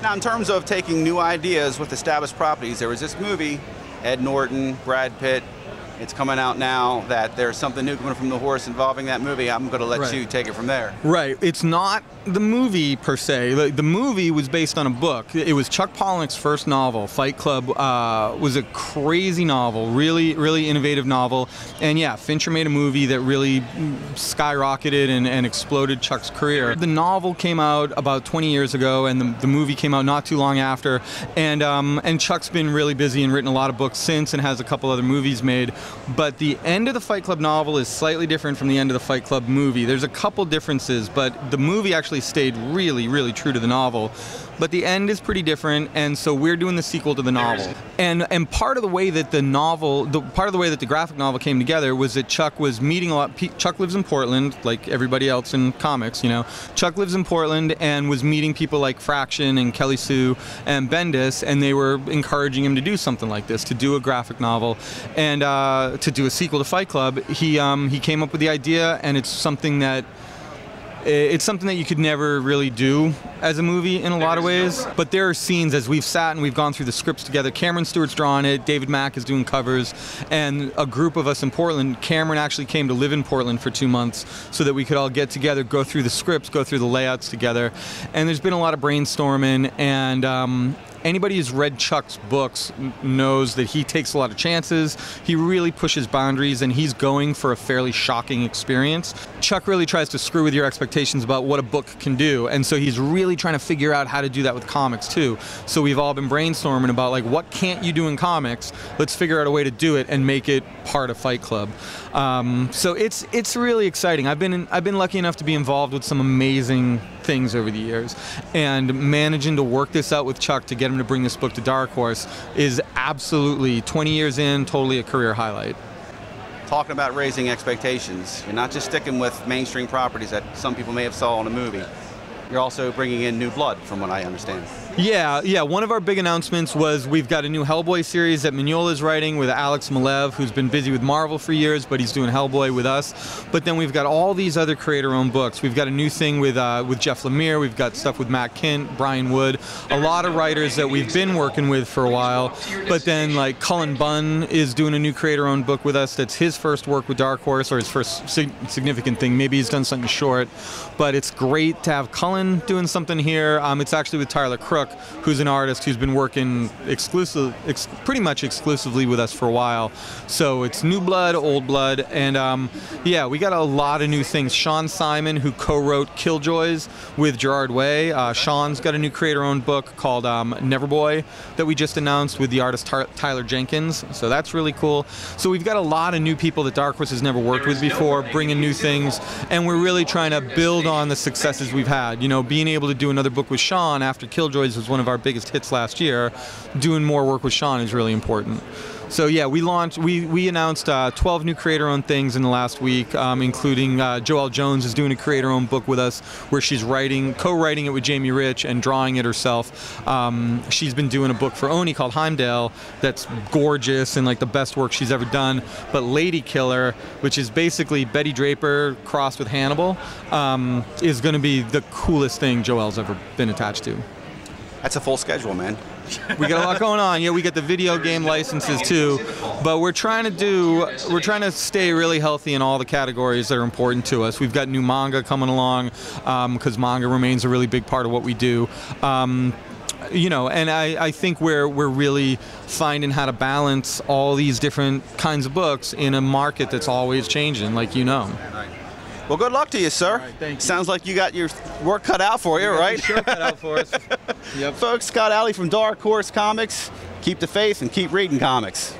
Now, in terms of taking new ideas with established properties, there was this movie, Ed Norton, Brad Pitt. It's coming out now that there's something new coming from the horse involving that movie. I'm going to let you take it from there. Right. It's not the movie per se. The movie was based on a book. It was Chuck Palahniuk's first novel. Fight Club was a crazy novel, really, really innovative novel. And yeah, Fincher made a movie that really skyrocketed and exploded Chuck's career. The novel came out about 20 years ago, and the movie came out not too long after. And Chuck's been really busy and written a lot of books since, and has a couple other movies made. But the end of the Fight Club novel is slightly different from the end of the Fight Club movie. There's a couple differences, but the movie actually stayed really, really true to the novel. But the end is pretty different, and so we're doing the sequel to the novel. And part of the way that the graphic novel came together was that Chuck was meeting a lot. Chuck lives in Portland, like everybody else in comics, you know. Chuck lives in Portland and was meeting people like Fraction and Kelly Sue and Bendis, and they were encouraging him to do something like this, to do a graphic novel and to do a sequel to Fight Club. He came up with the idea, and it's something that you could never really do as a movie in a lot of ways. But there are scenes, as we've sat and we've gone through the scripts together. Cameron Stewart's drawing it, David Mack is doing covers, and a group of us in Portland. Cameron actually came to live in Portland for 2 months so that we could all get together, go through the scripts, go through the layouts together. And there's been a lot of brainstorming, and anybody who's read Chuck's books knows that he takes a lot of chances. He really pushes boundaries, and he's going for a fairly shocking experience. Chuck really tries to screw with your expectations about what a book can do, and so he's really trying to figure out how to do that with comics too. So we've all been brainstorming about, like, what can't you do in comics? Let's figure out a way to do it and make it part of Fight Club. So it's really exciting. I've been lucky enough to be involved with some amazing things over the years, and managing to work this out with Chuck to get him to bring this book to Dark Horse is absolutely, 20 years in, totally a career highlight. Talking about raising expectations, you're not just sticking with mainstream properties that some people may have saw in a movie. You're also bringing in new blood, from what I understand. Yeah. One of our big announcements was we've got a new Hellboy series that Mignola's writing with Alex Malev, who's been busy with Marvel for years, but he's doing Hellboy with us. But then we've got all these other creator-owned books. We've got a new thing with Jeff Lemire. We've got stuff with Matt Kint, Brian Wood, a lot of writers that we've been working with for a while. But then, like, Cullen Bunn is doing a new creator-owned book with us. That's his first work with Dark Horse, or his first significant thing. Maybe he's done something short, but it's great to have Cullen doing something here. It's actually with Tyler Crook, who's an artist who's been working pretty much exclusively with us for a while. So it's new blood, old blood, and yeah, we got a lot of new things. Sean Simon, who co-wrote Killjoys with Gerard Way. Sean's got a new creator-owned book called Neverboy that we just announced with the artist Tyler Jenkins. So that's really cool. So we've got a lot of new people that Dark Horse has never worked with before, bringing new things, and we're really trying to build on the successes we've had. You know, being able to do another book with Sean after Killjoys was one of our biggest hits last year. Doing more work with Sean is really important. So yeah, we announced 12 new creator-owned things in the last week, including Joelle Jones is doing a creator-owned book with us where she's co-writing it with Jamie Rich and drawing it herself. She's been doing a book for Oni called Heimdall that's gorgeous and like the best work she's ever done. But Lady Killer, which is basically Betty Draper crossed with Hannibal, is going to be the coolest thing Joelle's ever been attached to. That's a full schedule, man. We got a lot going on. Yeah, we get the video game licenses too, but we're trying to stay really healthy in all the categories that are important to us. We've got new manga coming along because manga remains a really big part of what we do. You know, and I think we're really finding how to balance all these different kinds of books in a market that's always changing, like you know. Well, good luck to you, sir. Right, thank you. Sounds like you got your work cut out for you, right? Sure, cut out for us. Yep. Folks, Scott Allie from Dark Horse Comics. Keep the faith and keep reading comics.